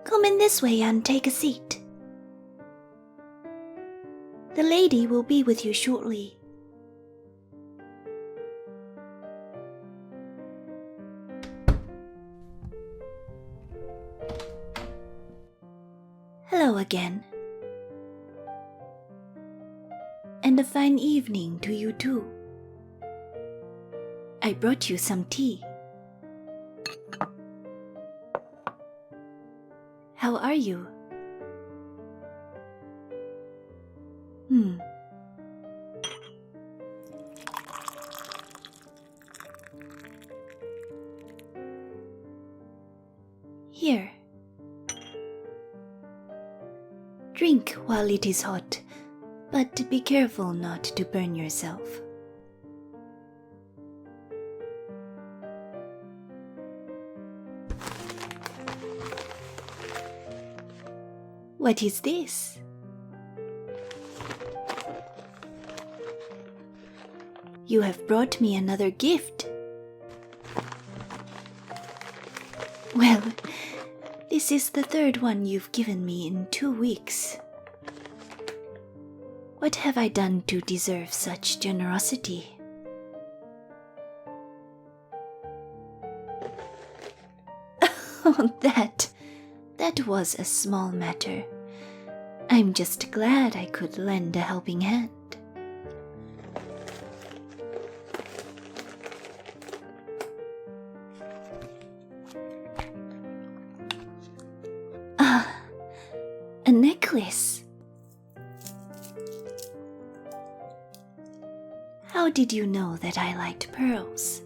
Come in this way and take a seat. The lady will be with you shortly. Hello again. And a fine evening to you too. I brought you some tea. How are you? Here. Drink while it is hot, but be careful not to burn yourself. What is this? You have brought me another gift. Well, this is the third one you've given me in 2 weeks. What have I done to deserve such generosity? Oh, that was a small matter. I'm just glad I could lend a helping hand. Ah, a necklace. How did you know that I liked pearls?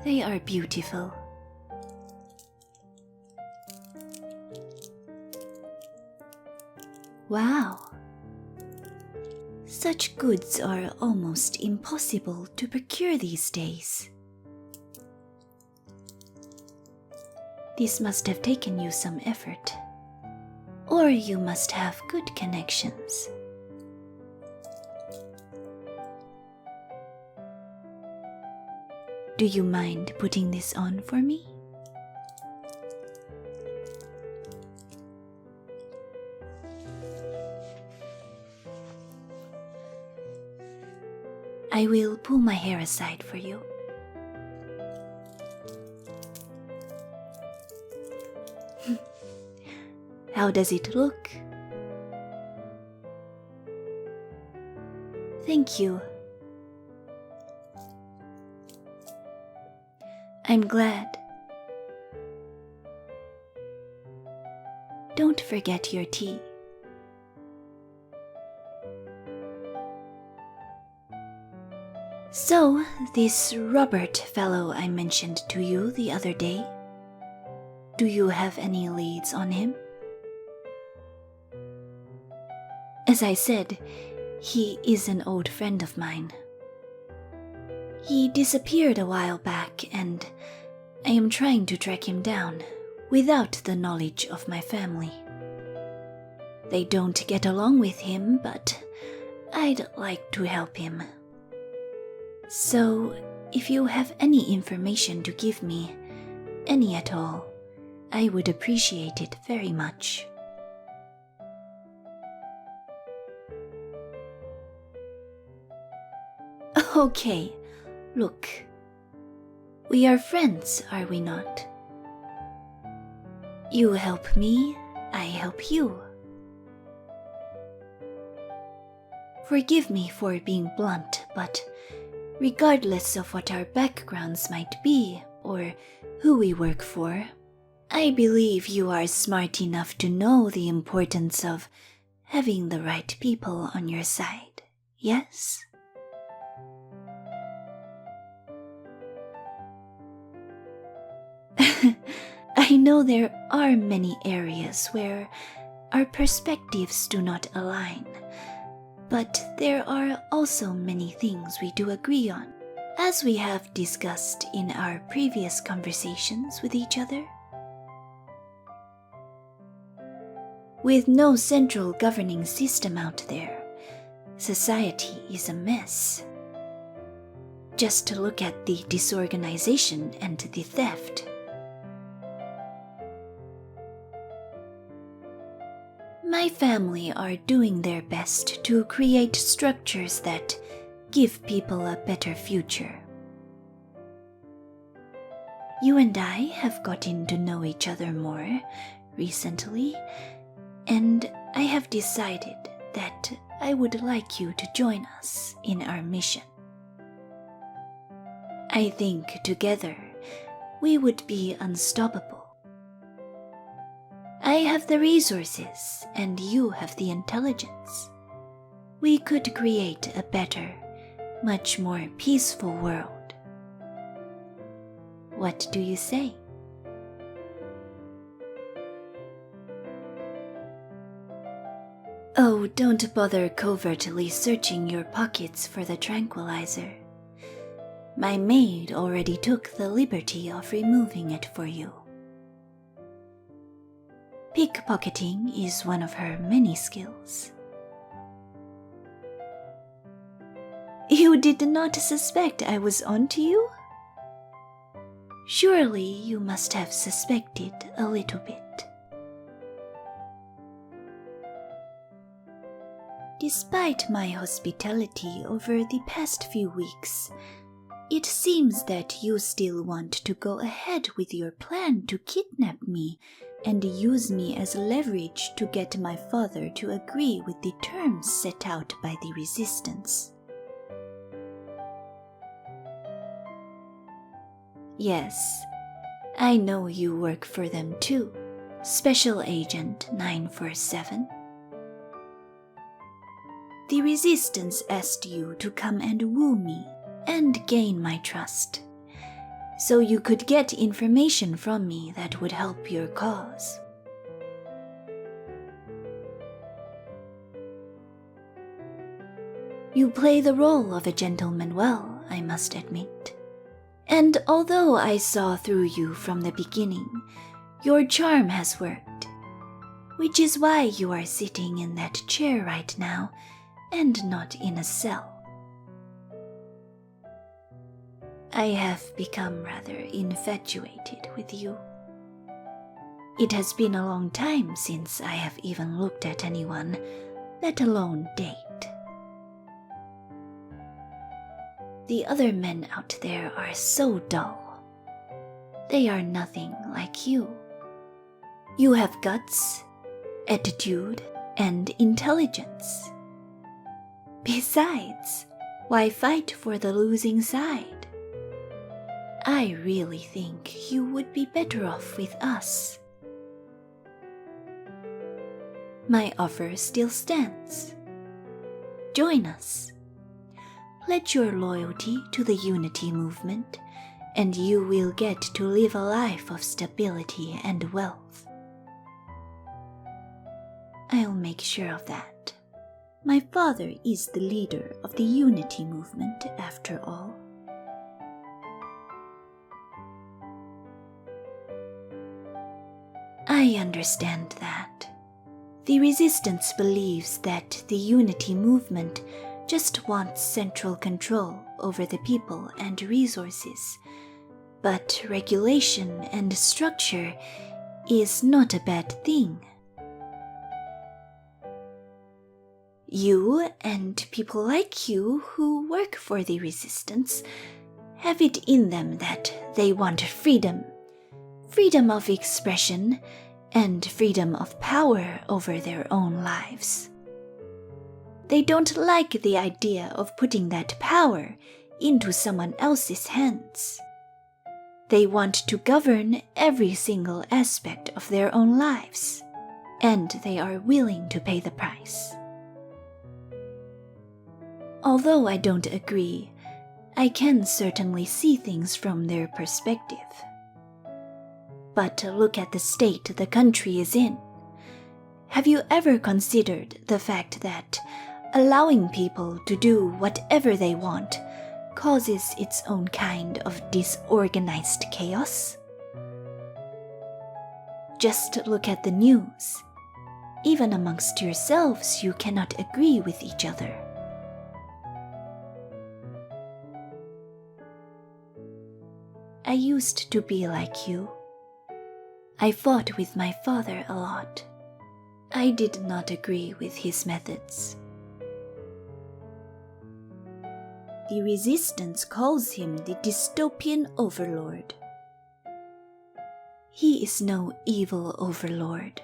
They are beautiful. Wow. Such goods are almost impossible to procure these days. This must have taken you some effort. Or you must have good connections. Do you mind putting this on for me? I will pull my hair aside for you. How does it look? Thank you. I'm glad. Don't forget your tea. So, this Robert fellow I mentioned to you the other day, do you have any leads on him? As I said, he is an old friend of mine. He disappeared a while back, and I am trying to track him down without the knowledge of my family. They don't get along with him, but I'd like to help him. So, if you have any information to give me, any at all, I would appreciate it very much. Okay. Look, we are friends, are we not? You help me, I help you. Forgive me for being blunt, but regardless of what our backgrounds might be or who we work for, I believe you are smart enough to know the importance of having the right people on your side, yes? I know there are many areas where our perspectives do not align, but there are also many things we do agree on, as we have discussed in our previous conversations with each other. With no central governing system out there, society is a mess. Just look at the disorganization and the theft. My family are doing their best to create structures that give people a better future. You and I have gotten to know each other more recently, and I have decided that I would like you to join us in our mission. I think together we would be unstoppable. I have the resources and you have the intelligence. We could create a better, much more peaceful world. What do you say? Oh, don't bother covertly searching your pockets for the tranquilizer. My maid already took the liberty of removing it for you. Pickpocketing is one of her many skills. You did not suspect I was onto you? Surely you must have suspected a little bit. Despite my hospitality over the past few weeks, it seems that you still want to go ahead with your plan to kidnap me and use me as leverage to get my father to agree with the terms set out by the Resistance. Yes, I know you work for them too, Special Agent 947. The Resistance asked you to come and woo me and gain my trust, so you could get information from me that would help your cause. You play the role of a gentleman well, I must admit. And although I saw through you from the beginning, your charm has worked, which is why you are sitting in that chair right now and not in a cell. I have become rather infatuated with you. It has been a long time since I have even looked at anyone, let alone date. The other men out there are so dull. They are nothing like you. You have guts, attitude, and intelligence. Besides, why fight for the losing side? I really think you would be better off with us. My offer still stands. Join us. Pledge your loyalty to the Unity movement, and you will get to live a life of stability and wealth. I'll make sure of that. My father is the leader of the Unity movement, after all. I understand that. The Resistance believes that the Unity movement just wants central control over the people and resources, but regulation and structure is not a bad thing. You and people like you who work for the Resistance have it in them that they want freedom, freedom of expression, and freedom of power over their own lives. They don't like the idea of putting that power into someone else's hands. They want to govern every single aspect of their own lives, and they are willing to pay the price. Although I don't agree, I can certainly see things from their perspective. But look at the state the country is in. Have you ever considered the fact that allowing people to do whatever they want causes its own kind of disorganized chaos? Just look at the news. Even amongst yourselves, you cannot agree with each other. I used to be like you. I fought with my father a lot. I did not agree with his methods. The Resistance calls him the Dystopian Overlord. He is no evil overlord.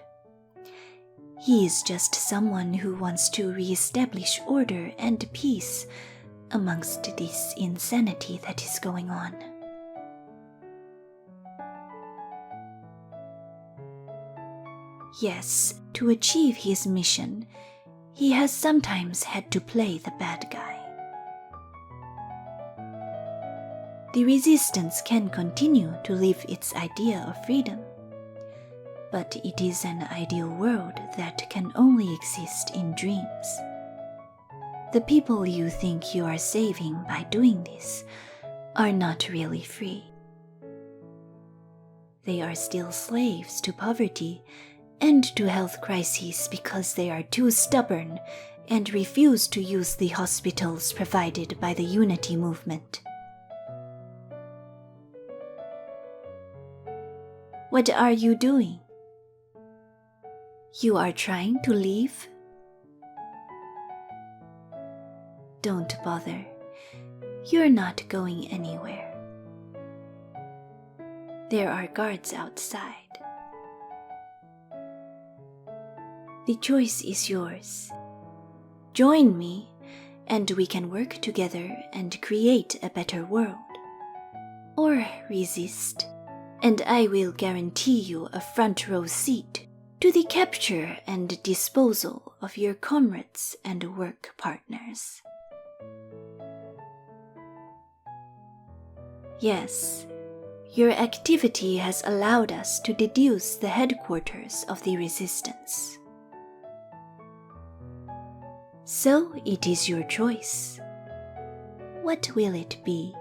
He is just someone who wants to re-establish order and peace amongst this insanity that is going on. Yes, to achieve his mission, he has sometimes had to play the bad guy. The Resistance can continue to live its idea of freedom, but it is an ideal world that can only exist in dreams. The people you think you are saving by doing this are not really free. They are still slaves to poverty and to health crises because they are too stubborn and refuse to use the hospitals provided by the Unity movement. What are you doing? You are trying to leave? Don't bother. You're not going anywhere. There are guards outside. The choice is yours. Join me, and we can work together and create a better world. Or resist, and I will guarantee you a front row seat to the capture and disposal of your comrades and work partners. Yes, your activity has allowed us to deduce the headquarters of the Resistance. So it is your choice. What will it be?